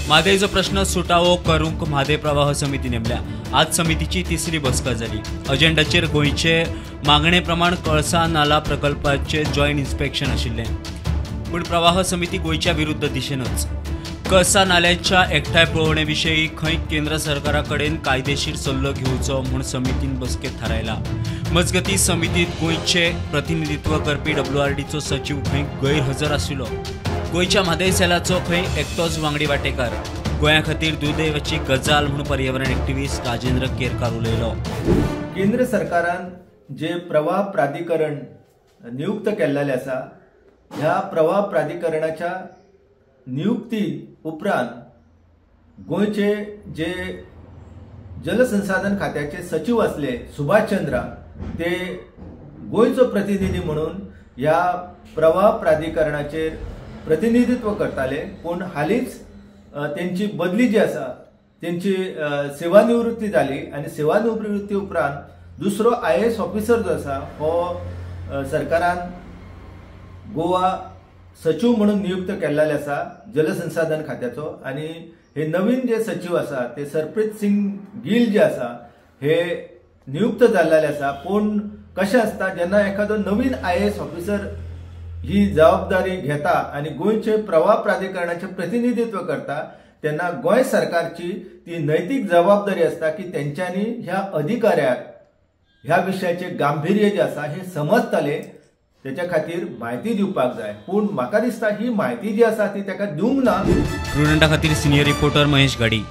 म्हादेचो प्रश्न सुटावो करूंक म्हादे प्रवाह समिती नेमल्या। आज समितीची तिसरी बसका जाली। अजेंडाचेर गोंयचे मागणे प्रमाण कळसा नाला प्रकल्पाचे जॉयंट इन्स्पेक्शन आशिल्ले, पूण प्रवाह समिती गोंयच्या विरुद्ध दिशेनच कळसा नाल्याच्या एकठांय पळोवणे विशीं खंय केंद्र सरकारा कडेन कायदेशीर सल्लो घेवचो म्हूण समितीन बसकेत थारायला। मजगती समितीत गोंयचे प्रतिनिधित्व करपी WRDचो सचिव खंय गैरहजर आशिल्लो। गोंयच्या म्हादय सेलाचो खंय एकटोच वांगडी वांटेकार। गोंया खातीर दुर्दैवाची गजाल म्हूण पर्यावरण एक्टिव्हिस्ट राजेंद्र केरकार उलयलो। केंद्र सरकारान जे प्रवाह प्राधिकरण नियुक्त केल्लेले आसा, ह्या प्रवाह प्राधिकरणाच्या नियुक्ती उपरांत गोंयचे जे जलसंसाधन खात्याचे सचिव असले सुभाष चंद्रा, ते गोंयचो प्रतिनिधी म्हणून ह्या प्रवाह प्राधिकरणाचेर प्रतिनिधित्व करताले, पण हालींच त्यांची बदली जी आसा त्यांची सेवानिवृत्ती जाली आणि सेवानिवृत्ती उपरांत दुसरो IAS ऑफिसर जो आसा हो सरकारान गोवा सचिव म्हणून नियुक्त केल्लेले आसा जलसंसाधन खात्याचो। आणि हे नवीन जे सचिव आसा ते सरप्रीत सिंग गिल जे आसा हे नियुक्त जाल्लेले आसा। पण कशें आसता, जेन्ना एखादो नवीन IAS ऑफिसर ही जबाबदारी घेता आणि गोंयचे प्रवाह प्राधिकरणाचे प्रतिनिधित्व करता, तेन्ना गोंय सरकारची ती नैतीक जबाबदारी असता की त्यांच्यानी ह्या अधिकाऱ्याक ह्या विशयाचे गांभीर्य जे आसा हे समजतले, त्याच्या खातीर माहिती दिवपाक जाय। पण म्हाका दिसता ही माहिती जी आसा ती ताका दिवंक ना। प्रुडंटा खातीर सिनियर रिपोर्टर महेश गाडी।